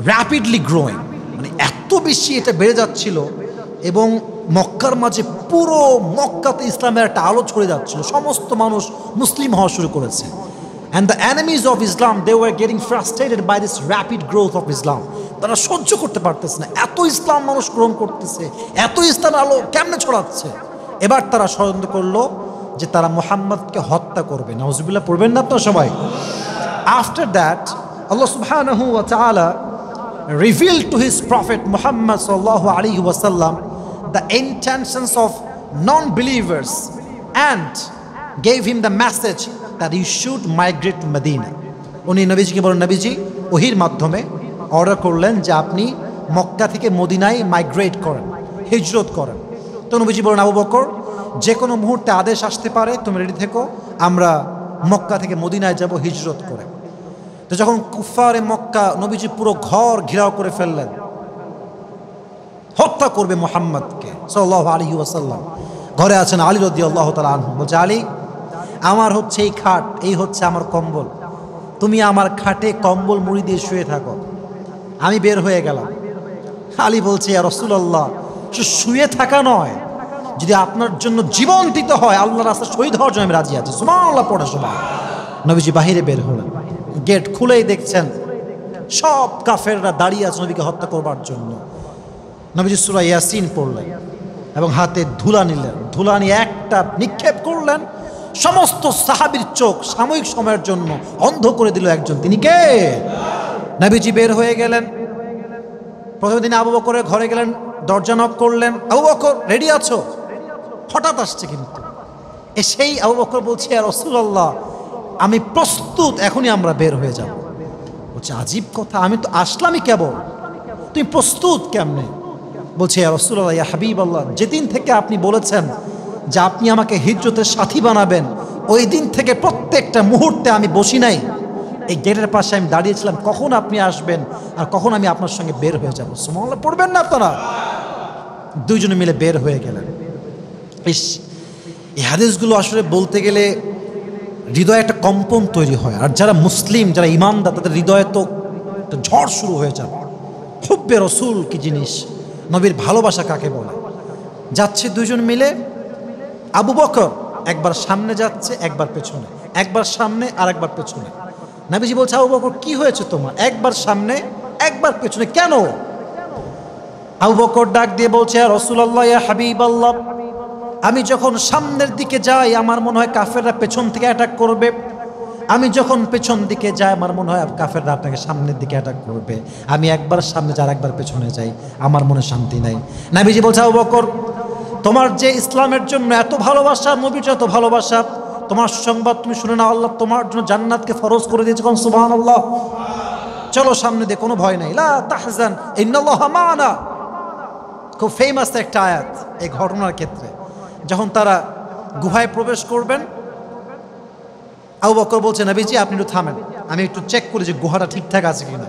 rapidly growing, মানে এত বেশি এটা বেড়ে যাচ্ছিল, এবং মক্কার মাঝে পুরো মক্কাতে ইসলামের একটা আলো ছড়ে যাচ্ছিল, সমস্ত মানুষ মুসলিম হওয়া শুরু করেছে। And the enemies of Islam, they were getting frustrated by this rapid growth of Islam. তারা সহ্য করতে পারতেছে না, এত ইসলাম মানুষ গ্রহণ করতেছে, এত ইসলাম আলো কেমনে ছড়াচ্ছে। এবার তারা ষড়যন্ত্র করলো যে তারা মুহাম্মদকে হত্যা করবে। নাউজুবিল্লাহ পড়বেন না তো সবাই? After that, Allah subhanahu wa ta'ala revealed to his prophet Muhammad sallallahu alaihi wasallam the intentions of non-believers and gave him the message that he should migrate to Medina. উনি নবীজিকে বলেন, নবীজি ওহির মাধ্যমে অর্ডার করলেন যে আপনি মক্কা থেকে মদিনায় মাইগ্রেট করেন, হিজরত করেন। তো নবীজি বলেন, আবু বকর যে কোনো মুহূর্তে আদেশ আসতে পারে, তুমি রেডি থেকো, আমরা মক্কা থেকে মদিনায় যাব হিজরত করে। তো যখন কুফারে মক্কা, নবীজি পুরো ঘর ঘেরাও করে ফেললেন, হত্যা করবে মুহাম্মদকে সাল্লাল্লাহু আলাইহি ওয়াসাল্লাম। ঘরে আছেন আলী রাদিয়াল্লাহু তাআলা আনহু। বলছে আলী, আমার হচ্ছে এই খাট, এই হচ্ছে আমার কম্বল, তুমি আমার খাটে কম্বল মুড়ি দিয়ে শুয়ে থাকো, আমি বের হয়ে গেলাম। আলী বলছে ইয়া রাসূলুল্লাহ, শুয়ে থাকা নয়, যদি আপনার জন্য জীবন দিতে হয়, আল্লাহর রাস্তায় শহীদ হওয়ার জন্য আমি রাজি আছি। সুবহানাল্লাহ পড়ে সবাই। নবীজি বাহিরে বের হলেন, গেট খুলেই দেখছেন সব কাফেররা দাঁড়িয়ে আছে নবীকে হত্যা করবার জন্য। নবীজি সূরা ইয়াসিন পড়লেন এবং হাতে ধুলা নিলেন, ধুলা নিয়ে একটা নিক্ষেপ করলেন, সমস্ত সাহাবীর চোখ সাময়িক সময়ের জন্য অন্ধ করে দিল একজন। তিনি কে? নবীজি বের হয়ে গেলেন। প্রথম দিন আবু বকরের ঘরে গেলেন, দরজা নক করলেন, আবু বকর রেডি আছো? হঠাৎ আসছে কিন্তু, সেই আবু বকর বলছে ইয়া রাসূলুল্লাহ, আমি প্রস্তুত, এখনই আমরা বের হয়ে যাব। বলছে আজীব কথা, আমি তো আসলামই কেবল, তুমি প্রস্তুত কেমনে? বলছে ইয়া রাসূলুল্লাহ, ইয়া হাবিবাল্লাহ, যেদিন থেকে আপনি বলেছেন যে আপনি আমাকে হিজরতের সাথী বানাবেন, ওই দিন থেকে প্রত্যেকটা মুহূর্তে আমি বসি নাই, এই গেটের পাশে আমি দাঁড়িয়েছিলাম কখন আপনি আসবেন আর কখন আমি আপনার সঙ্গে বের হয়ে যাব। সুবহানাল্লাহ পড়বেন না আপনারা? দুইজনে মিলে বের হয়ে গেলেন। এই হাদিসগুলো আসলে বলতে গেলে হৃদয়ে একটা কম্পন তৈরি হয়, আর যারা মুসলিম, যারা ইমানদার, তাদের হৃদয়ে তো একটা ঝড় শুরু হয়ে যাবে। হুব্বে রসুল কি জিনিস, নবীর ভালোবাসা কাকে বলে। যাচ্ছে দুইজন মিলে, আবু বকর একবার সামনে যাচ্ছে, একবার পেছনে, একবার সামনে আর একবার পেছনে। নবীজি বলছে, আবু বকর কি হয়েছে তোমার, একবার সামনে একবার পেছনে কেন? আবু বকর ডাক দিয়ে বলছে, ইয়া রাসূলুল্লাহ, ইয়া হাবিবাল্লাহ, আমি যখন সামনের দিকে যাই আমার মনে হয় কাফেররা পেছন থেকে অ্যাটাক করবে, আমি যখন পেছন দিকে যাই আমার মনে হয় কাফেররা আপনাকে সামনের দিকে অ্যাটাক করবে। আমি একবার সামনে যাই, একবার পেছনে যাই, আমার মনে শান্তি নাই। নবীজি বলছে, আবু বকর, তোমার যে ইসলামের জন্য এত ভালোবাসা, নবীর এত ভালোবাসা, তোমার সংবাদ তুমি শুনে না, আল্লাহ তোমার জন্য জান্নাতকে ফরজ করে দিয়েছে। কোন সুবহানাল্লাহ। চলো সামনে দিয়ে, কোনো ভয় নাই। লা তাহজান ইন্নাল্লাহা মা'ানা। খুব ফেমাস একটা আয়াত এই ঘটনার ক্ষেত্রে। যখন তারা গুহায় প্রবেশ করবেন, আবু বকর বলছে, নবীজি আপনি একটু থামেন, আমি একটু চেক করি যে গুহাটা ঠিকঠাক আছে কিনা,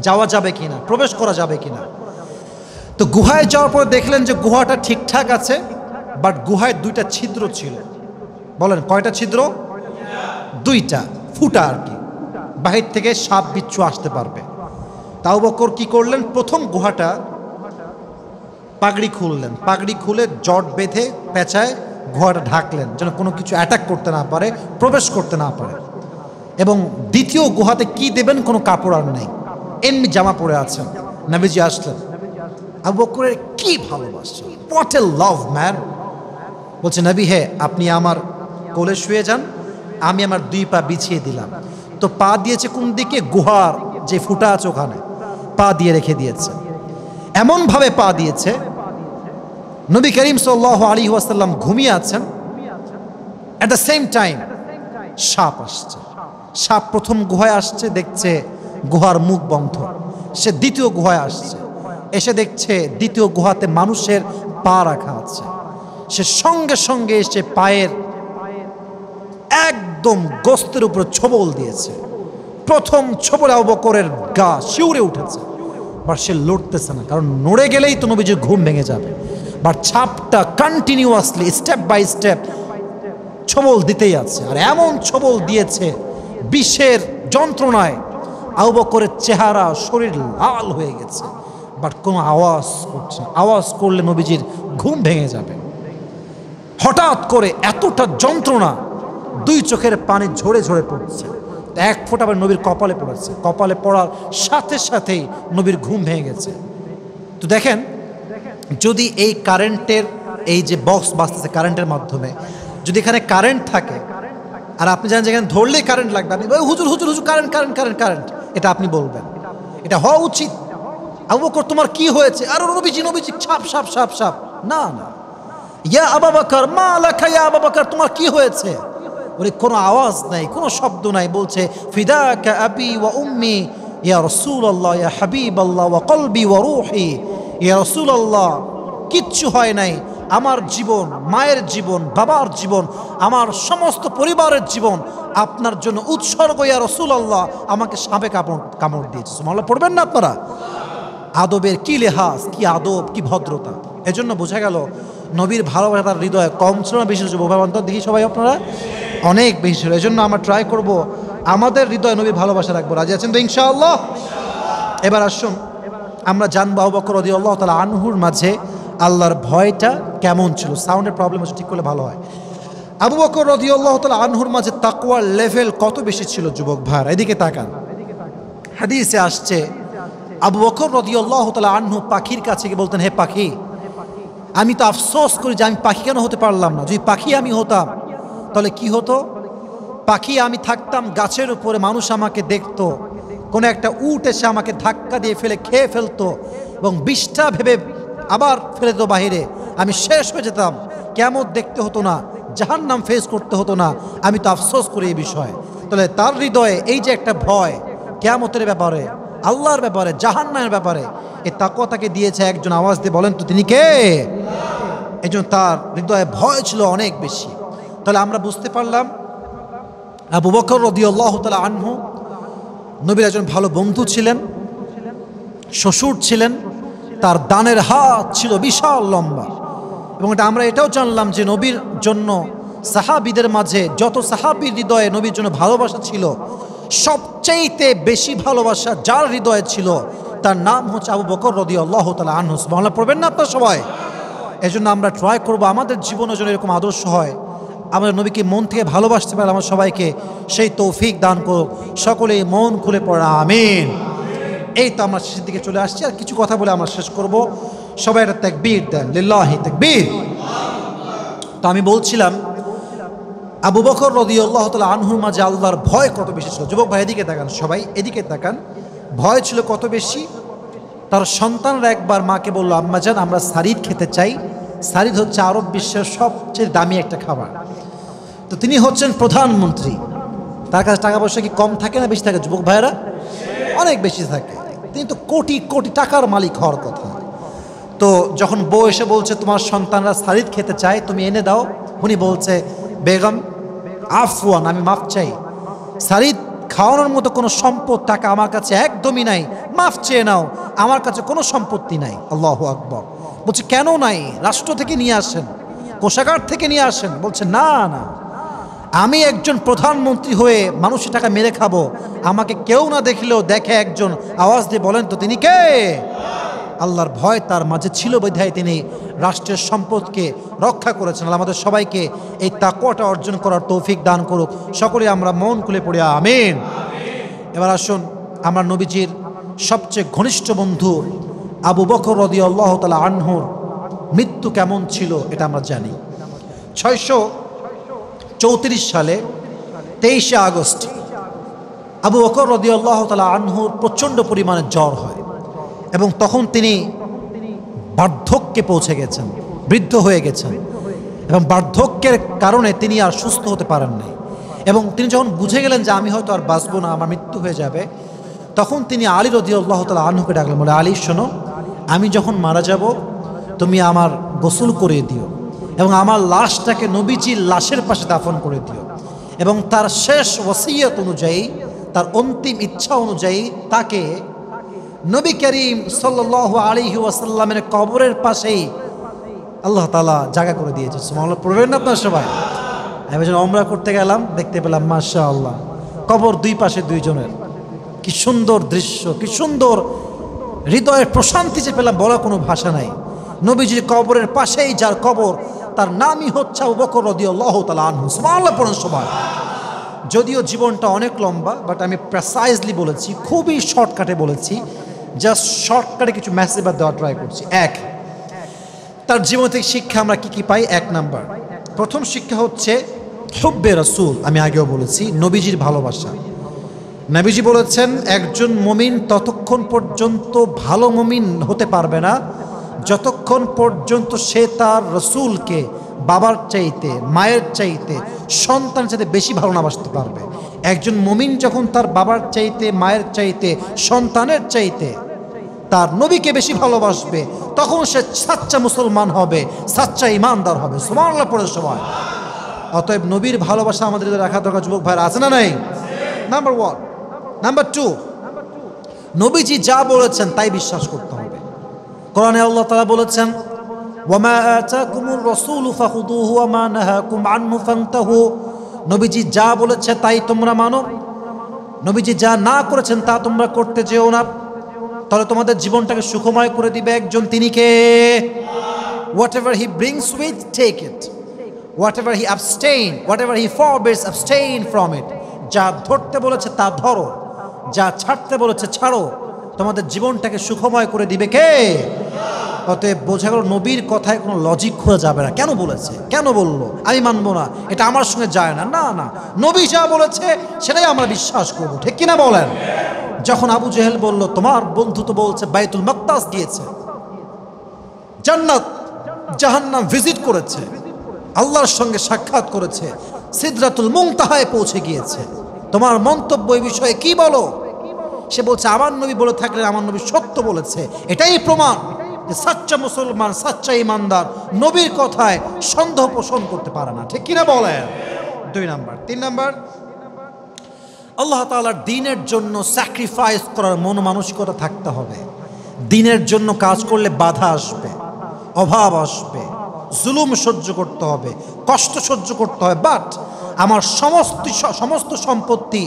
যাওয়া যাবে কিনা, প্রবেশ করা যাবে কিনা। তো গুহায় যাওয়ার পর দেখলেন যে গুহাটা ঠিকঠাক আছে, বাট গুহায় দুইটা ছিদ্র ছিল। বলেন কয়টা ছিদ্র? দুইটা, ফুটা আর কি, বাহির থেকে সাপ বিচ্ছু আসতে পারবে। তা আবু বকর কি করলেন, প্রথম গুহাটা পাগড়ি খুললেন, পাগড়ি খুলে জট বেঁধে পেঁচায় গুহাটা ঢাকলেন, যেন কোনো কিছু অ্যাটাক করতে না পারে, প্রবেশ করতে না পারে। এবং দ্বিতীয় গুহাতে কি দেবেন, কোনো কাপড় আর নেই, এমনি জামা পরে আছেন। নবীজি আসলেন, আবু বকরের কি ভালোবাসা, হোয়াট এ লাভ ম্যান। বলছে, নবী হে, আপনি আমার কোলে শুয়ে যান, আমি আমার দুই পা বিছিয়ে দিলাম। তো পা দিয়েছে কোন দিকে? গুহার যে ফুটা আছে ওখানে পা দিয়ে রেখে দিয়েছে। এমনভাবে পা দিয়েছে, নবী করিম সাল্লাল্লাহু আলাইহি ওয়াসাল্লাম ঘুমিয়ে আছেন, এট দ্য সেম টাইম সাপ আসছে। সাপ প্রথম গুহায় আসছে, দেখছে গুহার মুখ বন্ধ। সে দ্বিতীয় গুহায় আসছে, এসে দেখছে দ্বিতীয় গুহাতে মানুষের পা রাখা আছে। সে সঙ্গে সঙ্গে এসে পায়ের একদম গোস্তের উপর ছোবল দিয়েছে। প্রথম ছোবলে আবু বকরের গা শিউরে উঠেছে, বাট সে লড়তেছে না, কারণ নড়ে গেলেই তো নবীজির ঘুম ভেঙে যাবে। বাট ছাপটা কন্টিনিউয়াসলি স্টেপ বাই স্টেপ ছোবল দিতেই আছে, আর এমন ছোবল দিয়েছে বিষের যন্ত্রণায় আবু বকরের চেহারা, শরীর লাল হয়ে গেছে, বাট কোনো আওয়াজ করছে না। আওয়াজ করলে নবীজির ঘুম ভেঙে যাবে। হঠাৎ করে এতটা যন্ত্রণা, দুই চোখের পানি ঝরে ঝরে পড়ছে, এক ফোঁটা আবার নবীর কপালে পড়েছে। কপালে পড়ার সাথে সাথেই নবীর ঘুম ভেঙে গেছে। তো দেখেন, যদি এই কারেন্টের এই যে বক্স বাজতেছে কারেন্টের মাধ্যমে, যদি এখানে কারেন্ট থাকে আর আপনি জানেন যেখানে ধরলেই কারেন্ট লাগবে, আপনি হুজুর হুজুর হুজুর কারেন্ট কারেন্ট কারেন্ট কারেন্ট, এটা আপনি বলবেন, এটা হওয়া উচিত। আবু বকর তোমার কি হয়েছে? আর নবীজি নবীজি সাপ সাপ সাপ সাপ। না না, ইয়া আবু বকর মা লাকা, ইয়া আবু বকর তোমার কি হয়েছে? ওরে কোনো আওয়াজ নাই, কোনো শব্দ নাই। বলছে, ফিদাকা আবি ওয়া উম্মি ইয়া রাসূলুল্লাহ ইয়া হাবিবাল্লাহ ওয়া কলবি ওয়া রূহি। ইয়া রাসূলুল্লাহ, কিচ্ছু হয় নাই, আমার জীবন, মায়ের জীবন, বাবার জীবন, আমার সমস্ত পরিবারের জীবন আপনার জন্য উৎসর্গ। ইয়া রাসূলুল্লাহ, আমাকে সাপে কামড় দিয়েছে। সুবহানাল্লাহ পড়বেন না আপনারা? আদবের কি লেহাজ, কি আদব, কি ভদ্রতা। এজন্য বোঝা গেল নবীর ভালোবাসা তার হৃদয়ে কম ছিল না বেশি ছিল? বোঝাবান্তর দেখি সবাই আপনারা অনেক বেশি ছিল। এজন্য আমরা ট্রাই করব আমাদের হৃদয়ে নবীর ভালোবাসা রাখবো। রাজি আছেন তো ইনশাআল্লাহ? এবার আসুন আমরা জানবো আবু বকর রাদিয়াল্লাহু তাআলা আনহুর মাঝে আল্লাহর ভয়টা কেমন ছিল। সাউন্ডের প্রবলেম হচ্ছে, ঠিক করলে ভালো হয়। আবু বকর রাদিয়াল্লাহু তাআলা আনহুর মাঝে তাকওয়ার লেভেল কত বেশি ছিল যুবক ভাই, এদিকে তাকান। হাদিসে আসছে আবু বকর রাদিয়াল্লাহু তাআলা আনহু পাখির কাছে গিয়ে বলতেন, হে পাখি, আমি তো আফসোস করি যে আমি পাখি কেন হতে পারলাম না। যদি পাখি আমি হতাম তাহলে কি হতো? পাখি আমি থাকতাম গাছের উপরে, মানুষ আমাকে দেখতো, কোনো একটা উট এসে আমাকে ধাক্কা দিয়ে ফেলে খেয়ে ফেলতো এবং বিষ্ঠা ভেবে আবার ফেলে দিত বাহিরে, আমি শেষ হয়ে যেতাম। কিয়ামত দেখতে হতো না, জাহান্নাম ফেস করতে হতো না। আমি তো আফসোস করি এই বিষয়ে। তাহলে তার হৃদয়ে এই যে একটা ভয় কিয়ামতের ব্যাপারে, আল্লাহর ব্যাপারে, জাহান্নামের ব্যাপারে, এই তাকওয়া তাকে দিয়েছে। একজন আওয়াজ দিয়ে বলেন তো তিনি কে? এই জন্য তার হৃদয়ে ভয় ছিল অনেক বেশি। তাহলে আমরা বুঝতে পারলাম আবু বকর রাদিয়াল্লাহু তাআলা আনহু নবীর একজন ভালো বন্ধু ছিলেন, শ্বশুর ছিলেন, তার দানের হাত ছিল বিশাল লম্বা। এবং এটা আমরা এটাও জানলাম যে নবীর জন্য সাহাবীদের মাঝে যত সাহাবীর হৃদয়ে নবীর জন্য ভালোবাসা ছিল, সবচাইতে বেশি ভালোবাসা যার হৃদয়ে ছিল তার নাম হচ্ছে আবু বকর রাদিয়াল্লাহু তাআলা আনহু। সুবহানাল্লাহ পড়বেন না আপনারা সবাই? এজন্য আমরা ট্রাই করব আমাদের জীবনে যেন এরকম আদর্শ হয়, আমাদের নবীকে মন থেকে ভালোবাসতে পারে। আমার সবাইকে সেই তৌফিক দান করুক। সকলেই মন খুলে পড়া আমিন। এই তো আমরা শেষের দিকে চলে আসছি, আর কিছু কথা বলে আমরা শেষ করব। সবাই একটা তাকবীর দেন, লিল্লাহি তাকবীর। তো আমি বলছিলাম আবু বকর রাদিয়াল্লাহু তাআলা আনহুর মাঝে আল্লাহর ভয় কত বেশি ছিল। যুবক ভাই এদিকে তাকান, সবাই এদিকে তাকান। ভয় ছিল কত বেশি। তার সন্তানরা একবার মাকে বলল, আম্মাজান আমরা সারিদ খেতে চাই। সারিদ হচ্ছে আরব বিশ্বের সবচেয়ে দামি একটা খাবার। তো তিনি হচ্ছেন প্রধানমন্ত্রী, তার কাছে টাকা পয়সা কি কম থাকে না বেশি থাকে যুবক ভাইয়েরা? অনেক বেশি থাকে। তিনি তো কোটি কোটি টাকার মালিক হওয়ার কথা। তো যখন বউ এসে বলছে তোমার সন্তানরা সারিদ খেতে চায়, তুমি এনে দাও, উনি বলছে বেগম আফওয়ান, আমি মাফ চাই, সারিদ খাওয়ানোর মতো কোনো সম্পদ টাকা আমার কাছে একদমই নাই, মাফ চেয়ে নাও, আমার কাছে কোনো সম্পত্তি নাই। আল্লাহু আকবার। বলছে কেন নাই? রাষ্ট্র থেকে নিয়ে আসেন, কোষাগার থেকে নিয়ে আসেন। বলছে না না, আমি একজন প্রধানমন্ত্রী হয়ে মানুষের টাকা মেরে খাবো, আমাকে কেউ না দেখলেও দেখে একজন আওয়াজ দিয়ে বলেন তো তিনি কে? আল্লাহর ভয় তার মাঝে ছিল বিধায় তিনি রাষ্ট্রের সম্পদকে রক্ষা করেছেন। আল্লাহ আমাদের সবাইকে এই তাকওয়াটা অর্জন করার তৌফিক দান করুক। সকলে আমরা মন খুলে পড়ি আমিন। এবার আসুন, আমরা নবীজির সবচেয়ে ঘনিষ্ঠ বন্ধু আবু বকর রাদিয়াল্লাহু তাআলা আনহুর মৃত্যু কেমন ছিল এটা আমরা জানি। 634 সালে 23শে আগস্ট আবু বকর রাদিয়াল্লাহু তাআলা আনহুর প্রচণ্ড পরিমাণে জ্বর হয় এবং তখন তিনি বার্ধক্যে পৌঁছে গেছেন, বৃদ্ধ হয়ে গেছেন এবং বার্ধক্যের কারণে তিনি আর সুস্থ হতে পারেন নাই। এবং তিনি যখন বুঝে গেলেন যে আমি হয়তো আর বাঁচবো না, আমার মৃত্যু হয়ে যাবে, তখন তিনি আলী রাদিয়াল্লাহু তাআলা আনহুকে ডাকলেন, বলে আলী শোনো, আমি যখন মারা যাব তুমি আমার গোসল করে দিও এবং আমার লাশটাকে নবীজির লাশের পাশে দাফন করে দিও এবং তার শেষ ওসিয়ত অনুযায়ী, তার অন্তিম ইচ্ছা অনুযায়ী তাকে নবী করিম সাল্লাল্লাহু আলাইহি ওয়াসাল্লামের কবরের পাশেই আল্লাহ তাআলা জায়গা করে দিয়েছে। সুবহানাল্লাহ পড়বেন না আপনারা সবাই? আমি যখন ওমরা করতে গেলাম দেখতে পেলাম মাশাআল্লাহ কবর দুই পাশে দুইজনের, কি সুন্দর দৃশ্য, কি সুন্দর হৃদয়ের প্রশান্তি যে পেলাম বলা কোনো ভাষা নাই। নবীজির কবরের পাশেই যার কবর, তার নামই হচ্ছে আবু বকর রাদিয়াল্লাহু তাআলা আনহু। সুবহানাল্লাহ পড়েন সবাই। যদিও জীবনটা অনেক লম্বা, বাট আমি প্রেসাইজলি বলেছি, খুবই শর্টকাটে বলেছি, জাস্ট শর্টকাটে কিছু মেসেজ দেওয়া ট্রাই করছি। এক, তার জীবন থেকে শিক্ষা আমরা কি কি পাই? এক নাম্বার, প্রথম শিক্ষা হচ্ছে হুব্বে রাসূল। আমি আগেও বলেছি নবীজির ভালোবাসা। নবীজি বলেছেন একজন মুমিন ততক্ষণ পর্যন্ত ভালো মুমিন হতে পারবে না যতক্ষণ পর্যন্ত সে তার রাসূলকে বাবার চাইতে, মায়ের চাইতে, সন্তানের চাইতে বেশি ভালোবাসতে পারবে। একজন মুমিন যখন তার বাবার চাইতে, মায়ের চাইতে, সন্তানের চাইতে তার নবীকে বেশি ভালোবাসবে, তখন সে সাচ্চা মুসলমান হবে, সাচ্চা ইমানদার হবে। সুবহানাল্লাহ পড়ে সবাই। অতএব নবীর ভালোবাসা আমাদের রাখা দরকার। যুবক ভাইরা আছে না নাই? Number one. নাম্বার টু, নবীজি যা বলেছেন তাই বিশ্বাস করতে হবে। কোরআনে আল্লাহ তাআলা বলেছেন ওয়ামা আতাকুমুর রাসূলু ফাখুযুহু ওয়ামা নাহাকুম আনহু ফান্তাহু। নবীজি যা বলেছে তাই তোমরা মানো, নবীজি যা না করেছেন তা তোমরা করতে যেও না, তাহলে তোমাদের জীবনটাকে সুখময় করে দিবে একজন, তিনি কে? Whatever he brings with, take it. Whatever he abstain, whatever he forbids, abstain from it. যা ধরতে বলেছে তা ধরো, যা ছাড়তে বলেছে ছাড়ো, তোমাদের জীবনটাকে সুখময় করে দিবে কে? অতএব বোঝা গেল নবীর কথায় কোনো লজিক খোঁজা যাবে না। কেন বলেছে, কেন বললো, আমি মানবো না, এটা আমার সঙ্গে যায় না, না না, নবী যা বলেছে সেটাই আমরা বিশ্বাস করবো। ঠিক কিনা বলেন? যখন আবু জেহেল বলল তোমার বন্ধু তো বলছে বাইতুল মাকদাস গিয়েছে, জান্নাত জাহান্নাম ভিজিট করেছে, আল্লাহর সঙ্গে সাক্ষাৎ করেছে, সিদরাতুল মুনতাহায় পৌঁছে গিয়েছে, তোমার মন্তব্য এই বিষয়ে কি বলো? সে বলছে আমার নবী বলে থাকলে আমার নবী সত্য বলেছে। এটাই প্রমাণ যে সাচ্চা মুসলমান, সাচ্চা ইমানদার নবীর কথায় সন্দেহ পোষণ করতে পারে না। ঠিক কিনা বলেন? 2 নাম্বার। 3 নাম্বার, আল্লাহ তাআলার দ্বীনের জন্য স্যাক্রিফাইস করার মন মানসিকতা থাকতে হবে। দ্বীনের জন্য কাজ করলে বাধা আসবে, অভাব আসবে, জুলুম সহ্য করতে হবে, কষ্ট সহ্য করতে হবে, বাট আমার সমস্ত সম্পত্তি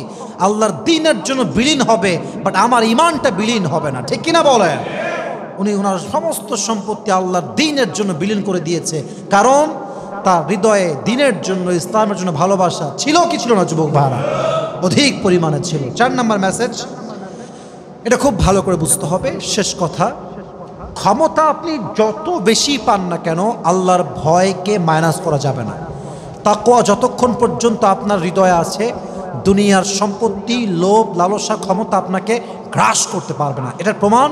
আল্লাহর দ্বীনের জন্য বিলীন হবে, বাট আমার ইমানটা বিলীন হবে না। ঠিক কিনা বলেন? উনি ওনার সমস্ত সম্পত্তি আল্লাহর দ্বীনের জন্য বিলীন করে দিয়েছে, কারণ তার হৃদয়ে দ্বীনের জন্য, ইসলামের জন্য ভালোবাসা ছিল কি ছিল না যুবক ভাইরা? অধিক পরিমাণে ছিল। 4 নাম্বার মেসেজ, এটা খুব ভালো করে বুঝতে হবে। শেষ কথা, ক্ষমতা আপনি যত বেশি পান না কেন, আল্লাহর ভয়কে মাইনাস করা যাবে না। তাকওয়া যতক্ষণ পর্যন্ত আপনার হৃদয়ে আছে, দুনিয়ার সম্পত্তি, লোভ, লালসা, ক্ষমতা আপনাকে গ্রাস করতে পারবে না। এটার প্রমাণ,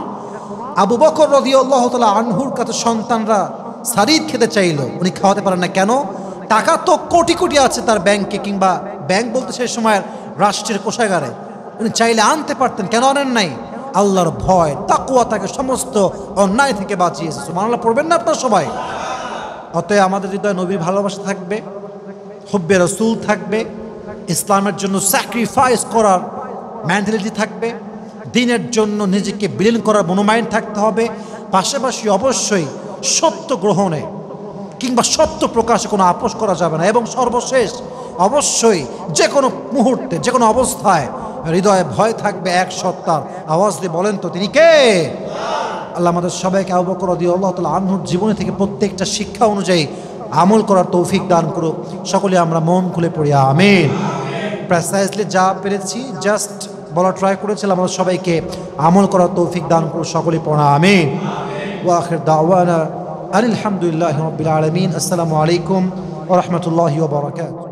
আবু বকর রাদিয়াল্লাহু তাআলা আনহুর কাছে সন্তানরা সারিদ খেতে চাইলো, উনি খাওয়াতে পারেন না। কেন? টাকা তো কোটি কোটি আছে তার ব্যাংকে, কিংবা ব্যাংক বলতে সেই সময়ের রাষ্ট্রের কোষাগারে, উনি চাইলে আনতে পারতেন। কেন আনেন নাই? আল্লাহর ভয়, তাকওয়া তাকে সমস্ত অন্যায় থেকে বাঁচিয়েছে। সুবহানাল্লাহ পড়বেন না আপনারা সবাই? অতএব আমাদের হৃদয়ে নবীর ভালোবাসা থাকবে, হুব্বে রাসূল থাকবে, ইসলামের জন্য স্যাক্রিফাইস করার মেন্টালিটি থাকবে, দ্বীনের জন্য নিজেকে বিলীন করার মনোমাইন্ড থাকতে হবে। পাশাপাশি অবশ্যই সত্য গ্রহণে কিংবা সত্য প্রকাশে কোনো আপোষ করা যাবে না। এবং সর্বশেষ, অবশ্যই যে কোনো মুহূর্তে, যে কোনো অবস্থায় হৃদয়ে ভয় থাকবে এক সত্তার। আওয়াজ দিয়ে বলেন তো তিনি কে? আল্লাহ আমাদের সবাইকে আবু বকর রাদিয়াল্লাহু তাআলা আনহুর জীবনী থেকে প্রত্যেকটা শিক্ষা অনুযায়ী আমল করার তৌফিক দান করুক। সকলে আমরা মন খুলে পড়ি আমিন। প্রেসাইজলি যা পেরেছি জাস্ট বলা ট্রাই করেছিলাম, আমাদের সবাইকে আমল করার তৌফিক দান করুক। সকলে পড়া আমিন। ওয়া আখির দাওয়ানা আলহামদুলিল্লাহি রাব্বিল আলামিন। আসসালামু আলাইকুম ওয়া রাহমাতুল্লাহি ওয়া বারাকাতুহু।